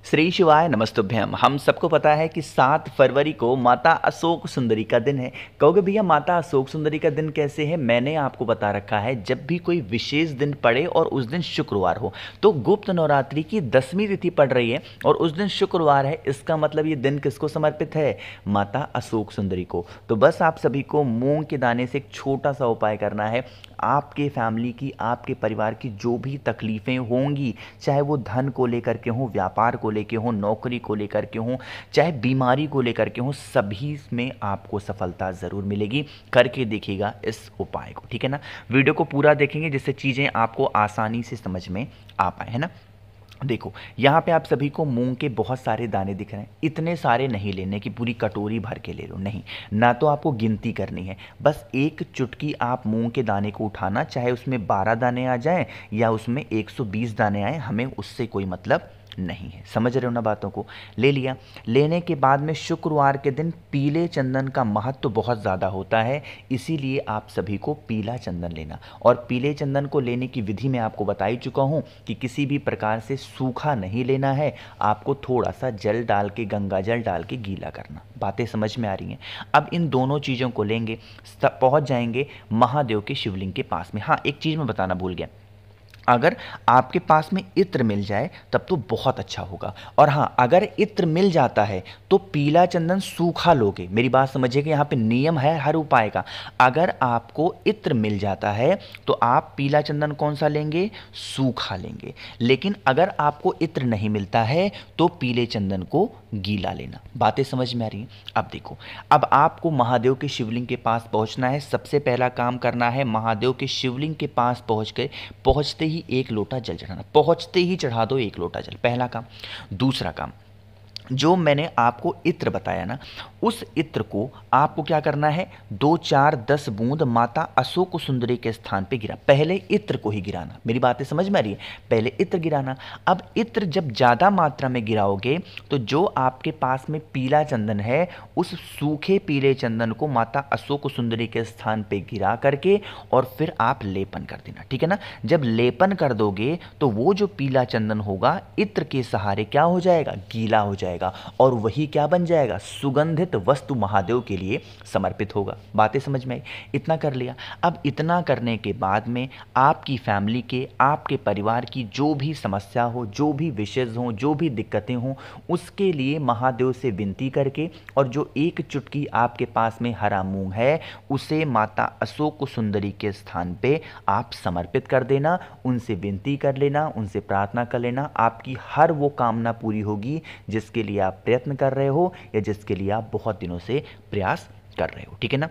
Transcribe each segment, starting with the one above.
श्री शिवाय नमस्तुभ्यम। हम सबको पता है कि 7 फरवरी को माता अशोक सुंदरी का दिन है। कहोगे भैया माता अशोक सुंदरी का दिन कैसे है? मैंने आपको बता रखा है, जब भी कोई विशेष दिन पड़े और उस दिन शुक्रवार हो, तो गुप्त नवरात्रि की 10वीं तिथि पड़ रही है और उस दिन शुक्रवार है, इसका मतलब ये दिन किसको समर्पित है? माता अशोक सुंदरी को। तो बस आप सभी को मूंग के दाने से एक छोटा सा उपाय करना है। आपके फैमिली की, आपके परिवार की जो भी तकलीफ़ें होंगी, चाहे वो धन को लेकर के हों, व्यापार को लेकर हों, नौकरी को लेकर के हों, चाहे बीमारी को लेकर के हों, सभी में आपको सफलता ज़रूर मिलेगी। करके देखिएगा इस उपाय को, ठीक है ना। वीडियो को पूरा देखेंगे जिससे चीज़ें आपको आसानी से समझ में आ पाए, है ना। देखो यहाँ पे आप सभी को मूंग के बहुत सारे दाने दिख रहे हैं। इतने सारे नहीं लेने की पूरी कटोरी भर के ले लो, नहीं, ना तो आपको गिनती करनी है। बस एक चुटकी आप मूंग के दाने को उठाना, चाहे उसमें 12 दाने आ जाएं या उसमें 120 दाने आए, हमें उससे कोई मतलब नहीं है। समझ रहे हो ना बातों को। ले लिया। लेने के बाद में शुक्रवार के दिन पीले चंदन का महत्व तो बहुत ज़्यादा होता है, इसीलिए आप सभी को पीला चंदन लेना। और पीले चंदन को लेने की विधि मैं आपको बता ही चुका हूँ कि किसी भी प्रकार से सूखा नहीं लेना है, आपको थोड़ा सा जल डाल के, गंगा जल डाल के गीला करना। बातें समझ में आ रही हैं? अब इन दोनों चीज़ों को लेंगे, पहुँच जाएंगे महादेव के शिवलिंग के पास में। हाँ, एक चीज़ मैं बताना भूल गया, अगर आपके पास में इत्र मिल जाए तब तो बहुत अच्छा होगा। और हाँ, अगर इत्र मिल जाता है तो पीला चंदन सूखा लोगे। मेरी बात समझिएगा, यहाँ पे नियम है हर उपाय का। अगर आपको इत्र मिल जाता है तो आप पीला चंदन कौन सा लेंगे? सूखा लेंगे। लेकिन अगर आपको इत्र नहीं मिलता है तो पीले चंदन को गीला लेना। बातें समझ में आ रही हैं? अब देखो, अब आपको महादेव के शिवलिंग के पास पहुंचना है। सबसे पहला काम करना है, महादेव के शिवलिंग के पास पहुंचते ही एक लोटा जल चढ़ाना। पहुंचते ही चढ़ा दो एक लोटा जल, पहला काम। दूसरा काम, जो मैंने आपको इत्र बताया ना, उस इत्र को आपको क्या करना है? 2, 4, 10 बूंद माता अशोक सुंदरी के स्थान पे गिरा। पहले इत्र को ही गिराना। मेरी बातें समझ में आ रही है? पहले इत्र गिराना। अब इत्र जब ज़्यादा मात्रा में गिराओगे तो जो आपके पास में पीला चंदन है, उस सूखे पीले चंदन को माता अशोक सुंदरी के स्थान पे गिरा करके और फिर आप लेपन कर देना, ठीक है ना। जब लेपन कर दोगे तो वो जो पीला चंदन होगा, इत्र के सहारे क्या हो जाएगा? गीला हो जाएगा। और वही क्या बन जाएगा? सुगंधित वस्तु महादेव के लिए समर्पित होगा। बातें समझ में आई? इतना कर लिया। अब इतना करने के बाद में आपकी फैमिली के, आपके परिवार की जो भी समस्या हो, जो भी विशेष हो, जो भी दिक्कतें हों, उसके लिए महादेव से विनती करके, और जो एक चुटकी आपके पास में हरा मूंग है उसे माता अशोक सुंदरी के स्थान पे आप समर्पित कर देना। उनसे विनती कर लेना, उनसे प्रार्थना कर लेना। आपकी हर वो कामना पूरी होगी जिसके लिए आप प्रयत्न कर रहे हो या जिसके लिए आप बहुत दिनों से प्रयास कर रहे हो, ठीक है ना।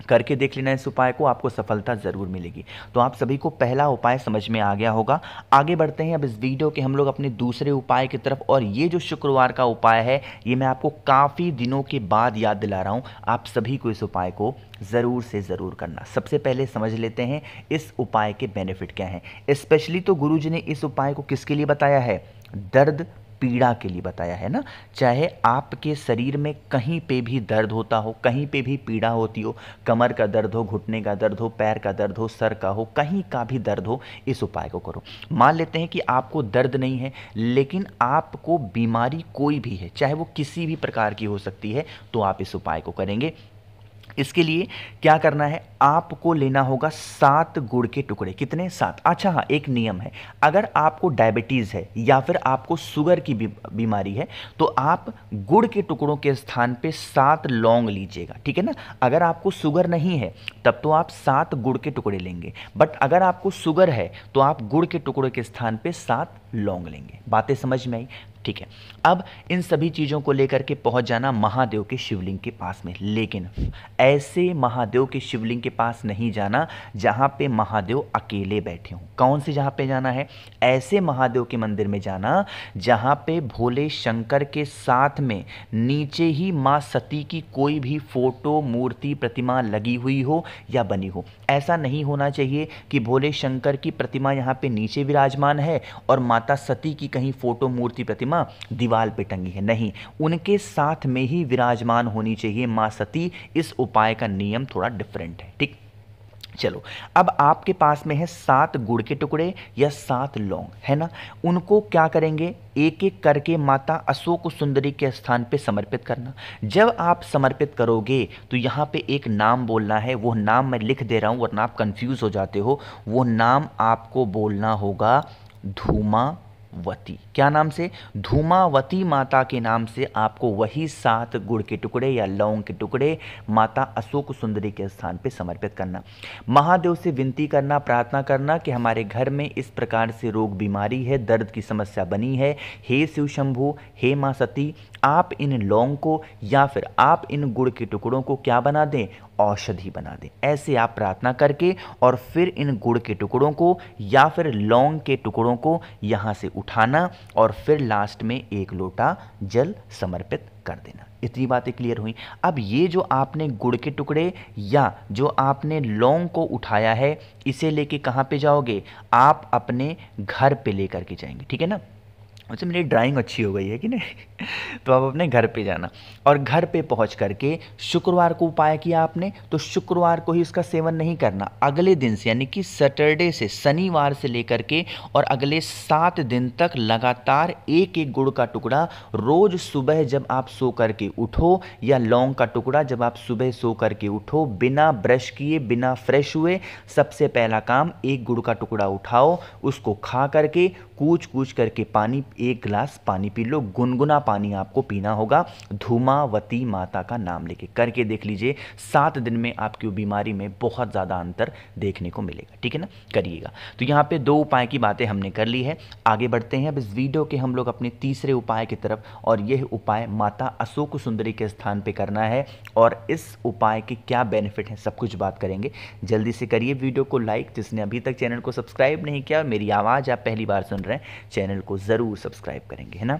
करके देख लेना इस उपाय को, आपको सफलता ज़रूर मिलेगी। तो आप सभी को पहला उपाय समझ में आ गया होगा। आगे बढ़ते हैं अब इस वीडियो के हम लोग अपने दूसरे उपाय की तरफ। और ये जो शुक्रवार का उपाय है, ये मैं आपको काफ़ी दिनों के बाद याद दिला रहा हूँ। आप सभी को इस उपाय को ज़रूर से ज़रूर करना। सबसे पहले समझ लेते हैं इस उपाय के बेनिफिट क्या हैं। स्पेशली तो गुरु जी ने इस उपाय को किसके लिए बताया है? दर्द पीड़ा के लिए बताया है ना। चाहे आपके शरीर में कहीं पे भी दर्द होता हो, कहीं पे भी पीड़ा होती हो, कमर का दर्द हो, घुटने का दर्द हो, पैर का दर्द हो, सर का हो, कहीं का भी दर्द हो, इस उपाय को करो। मान लेते हैं कि आपको दर्द नहीं है, लेकिन आपको बीमारी कोई भी है, चाहे वो किसी भी प्रकार की हो सकती है, तो आप इस उपाय को करेंगे। इसके लिए क्या करना है? आपको लेना होगा 7 गुड़ के टुकड़े। कितने? 7। अच्छा हाँ, एक नियम है, अगर आपको डायबिटीज़ है या फिर आपको शुगर की बीमारी है तो आप गुड़ के टुकड़ों के स्थान पे 7 लौंग लीजिएगा, ठीक है ना। अगर आपको शुगर नहीं है तब तो आप 7 गुड़ के टुकड़े लेंगे, बट अगर आपको शुगर है तो आप गुड़ के टुकड़े के स्थान पे 7 लौंग लेंगे। बातें समझ में आई? ठीक है। अब इन सभी चीज़ों को लेकर के पहुंच जाना महादेव के शिवलिंग के पास में। लेकिन ऐसे महादेव के शिवलिंग के पास नहीं जाना जहां पे महादेव अकेले बैठे हों। कौन से जहां पे जाना है? ऐसे महादेव के मंदिर में जाना जहां पे भोले शंकर के साथ में नीचे ही माँ सती की कोई भी फोटो, मूर्ति, प्रतिमा लगी हुई हो या बनी हो। ऐसा नहीं होना चाहिए कि भोले शंकर की प्रतिमा यहाँ पे नीचे विराजमान है और माता सती की कहीं फोटो, मूर्ति, प्रतिमा दीवार पे टंगी है। नहीं, उनके साथ में ही विराजमान होनी चाहिए मां सती। इस उपाय का नियम थोड़ा डिफरेंट है, ठीक। चलो, अब आपके पास में है 7 गुड़ के टुकड़े या 7 लौंग, है ना। उनको क्या करेंगे, एक एक करके माता अशोक सुंदरी के स्थान पे समर्पित करना। जब आप समर्पित करोगे तो यहाँ पे एक नाम बोलना है, वो नाम मैं लिख दे रहा हूँ वरना आप कंफ्यूज हो जाते हो। वो नाम आपको बोलना होगा धूमावती। क्या नाम से? धूमावती माता के नाम से आपको वही 7 गुड़ के टुकड़े या लौंग के टुकड़े माता अशोक सुंदरी के स्थान पे समर्पित करना। महादेव से विनती करना, प्रार्थना करना कि हमारे घर में इस प्रकार से रोग बीमारी है, दर्द की समस्या बनी है, हे शिव शंभू, हे मां सती, आप इन लौंग को या फिर आप इन गुड़ के टुकड़ों को क्या बना दें, औषधि बना दें। ऐसे आप प्रार्थना करके और फिर इन गुड़ के टुकड़ों को या फिर लौंग के टुकड़ों को यहाँ से उठाना और फिर लास्ट में 1 लोटा जल समर्पित कर देना। इतनी बातें क्लियर हुई। अब ये जो आपने गुड़ के टुकड़े या जो आपने लौंग को उठाया है, इसे लेके कहाँ पे जाओगे, आप अपने घर पे लेकर के जाएंगे, ठीक है ना। अच्छा, मेरी ड्राइंग अच्छी हो गई है कि नहीं तो आप अपने घर पे जाना और घर पे पहुंच करके शुक्रवार को उपाय किया आपने, तो शुक्रवार को ही इसका सेवन नहीं करना। अगले दिन से यानी कि सैटरडे से, शनिवार से लेकर के और अगले 7 दिन तक लगातार 1-1 गुड़ का टुकड़ा रोज सुबह जब आप सो करके उठो, या लौंग का टुकड़ा जब आप सुबह सो करके उठो, बिना ब्रश किए, बिना फ्रेश हुए, सबसे पहला काम 1 गुड़ का टुकड़ा उठाओ, उसको खा करके कूच कूच करके पानी, 1 गिलास पानी पी लो। गुनगुना पानी आपको पीना होगा, धूमावती माता का नाम लेके। करके देख लीजिए, 7 दिन में आपकी बीमारी में बहुत ज़्यादा अंतर देखने को मिलेगा, ठीक है ना। करिएगा। तो यहाँ पे 2 उपाय की बातें हमने कर ली है। आगे बढ़ते हैं अब इस वीडियो के हम लोग अपने तीसरे उपाय की तरफ, और यह उपाय माता अशोक सुंदरी के स्थान पे करना है और इस उपाय के क्या बेनिफिट हैं सब कुछ बात करेंगे। जल्दी से करिए वीडियो को लाइक, जिसने अभी तक चैनल को सब्सक्राइब नहीं किया और मेरी आवाज़ आप पहली बार सुन रहे हैं, चैनल को ज़रूर सब्सक्राइब करेंगे, है ना।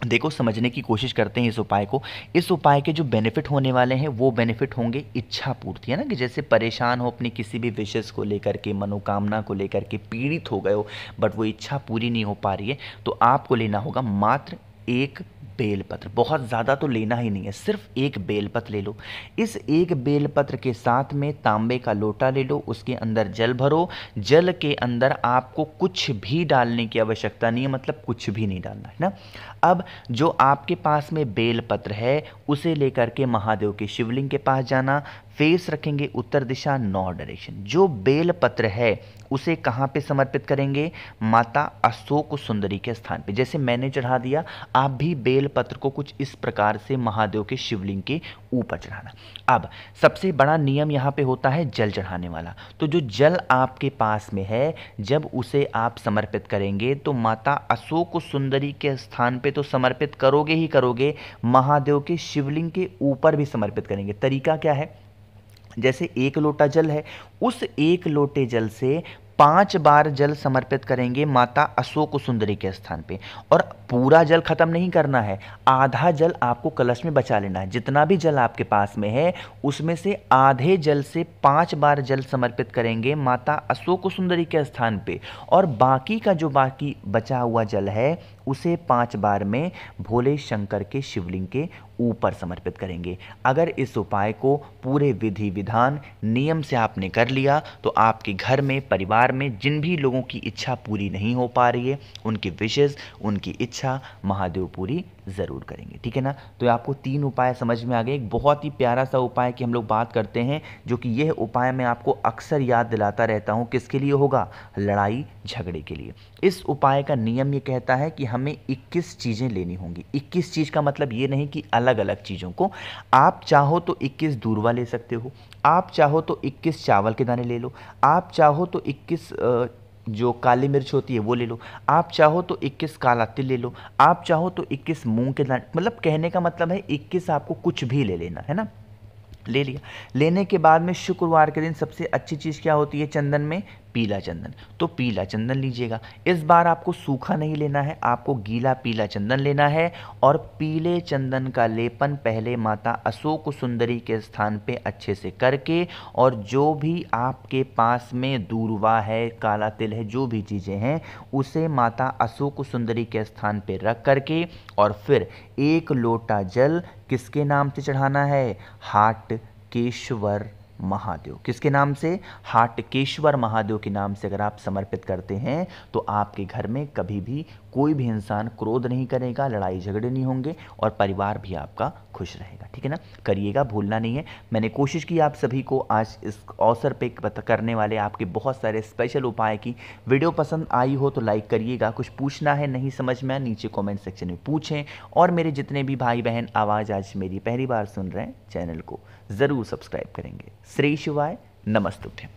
देखो, समझने की कोशिश करते हैं इस उपाय को। इस उपाय के जो बेनिफिट होने वाले हैं वो बेनिफिट होंगे इच्छा पूर्ति, है ना, कि जैसे परेशान हो अपनी किसी भी विशेष को लेकर के, मनोकामना को लेकर के पीड़ित हो गए हो, बट वो इच्छा पूरी नहीं हो पा रही है, तो आपको लेना होगा मात्र 1 बेलपत्र। बहुत ज़्यादा तो लेना ही नहीं है, सिर्फ 1 बेलपत्र ले लो। इस 1 बेलपत्र के साथ में तांबे का लोटा ले लो, उसके अंदर जल भरो। जल के अंदर आपको कुछ भी डालने की आवश्यकता नहीं है, मतलब कुछ भी नहीं डालना है ना। अब जो आपके पास में बेलपत्र है उसे लेकर के महादेव के शिवलिंग के पास जाना, फेस रखेंगे उत्तर दिशा, नॉर्थ डायरेक्शन। जो बेलपत्र है उसे कहाँ पे समर्पित करेंगे, माता अशोक सुंदरी के स्थान पे। जैसे मैंने चढ़ा दिया, आप भी बेलपत्र को कुछ इस प्रकार से महादेव के शिवलिंग के ऊपर चढ़ाना। अब सबसे बड़ा नियम यहाँ पे होता है जल चढ़ाने वाला। तो जो जल आपके पास में है, जब उसे आप समर्पित करेंगे तो माता अशोक सुंदरी के स्थान पे तो समर्पित करोगे ही करोगे, महादेव के शिवलिंग के ऊपर भी समर्पित करेंगे। तरीका क्या है, जैसे 1 लोटा जल है, उस 1 लोटे जल से 5 बार जल समर्पित करेंगे माता अशोक सुंदरी के स्थान पे। और पूरा जल खत्म नहीं करना है, आधा जल आपको कलश में बचा लेना है। जितना भी जल आपके पास में है उसमें से आधे जल से 5 बार जल समर्पित करेंगे माता अशोक सुंदरी के स्थान पे, और बाकी का जो बाकी बचा हुआ जल है उसे 5 बार में भोले शंकर के शिवलिंग के ऊपर समर्पित करेंगे। अगर इस उपाय को पूरे विधि विधान नियम से आपने कर लिया तो आपके घर में, परिवार में जिन भी लोगों की इच्छा पूरी नहीं हो पा रही है, उनकी विशेष, उनकी इच्छा महादेव पूरी ज़रूर करेंगे, ठीक है ना। तो आपको 3 उपाय समझ में आ गए। एक बहुत ही प्यारा सा उपाय की हम लोग बात करते हैं, जो कि यह उपाय मैं आपको अक्सर याद दिलाता रहता हूँ। किसके लिए होगा, लड़ाई झगड़े के लिए। इस उपाय का नियम ये कहता है कि हमें 21 चीज़ें लेनी होंगी। 21 चीज़ का मतलब ये नहीं कि अलग अलग चीज़ों को, आप चाहो तो 21 दूर्वा ले सकते हो, आप चाहो तो 21 चावल के दाने ले लो, आप चाहो तो 21 जो काली मिर्च होती है वो ले लो, आप चाहो तो 21 काला तिल ले लो, आप चाहो तो 21 मूंग के दाने, मतलब कहने का मतलब है 21 आपको कुछ भी ले लेना है ना। ले लिया। लेने के बाद में शुक्रवार के दिन सबसे अच्छी चीज़ क्या होती है चंदन में, पीला चंदन। तो पीला चंदन लीजिएगा। इस बार आपको सूखा नहीं लेना है, आपको गीला पीला चंदन लेना है, और पीले चंदन का लेपन पहले माता अशोक सुंदरी के स्थान पे अच्छे से करके, और जो भी आपके पास में दूर्वा है, काला तिल है, जो भी चीज़ें हैं उसे माता अशोक सुंदरी के स्थान पे रख करके, और फिर 1 लोटा जल किसके नाम से चढ़ाना है, हाट केश्वर महादेव। किसके नाम से? हाटकेश्वर महादेव के नाम से अगर आप समर्पित करते हैं तो आपके घर में कभी भी कोई भी इंसान क्रोध नहीं करेगा, लड़ाई झगड़े नहीं होंगे और परिवार भी आपका खुश रहेगा। ठीक है ना? करिएगा, भूलना नहीं है। मैंने कोशिश की आप सभी को आज इस अवसर पे करने वाले आपके बहुत सारे स्पेशल उपाय की। वीडियो पसंद आई हो तो लाइक करिएगा। कुछ पूछना है, नहीं समझ में, नीचे कमेंट सेक्शन में पूछें। और मेरे जितने भी भाई बहन आवाज़ आज मेरी पहली बार सुन रहे हैं, चैनल को ज़रूर सब्सक्राइब करेंगे। श्री शिवाय, नमस्तुभ्यम।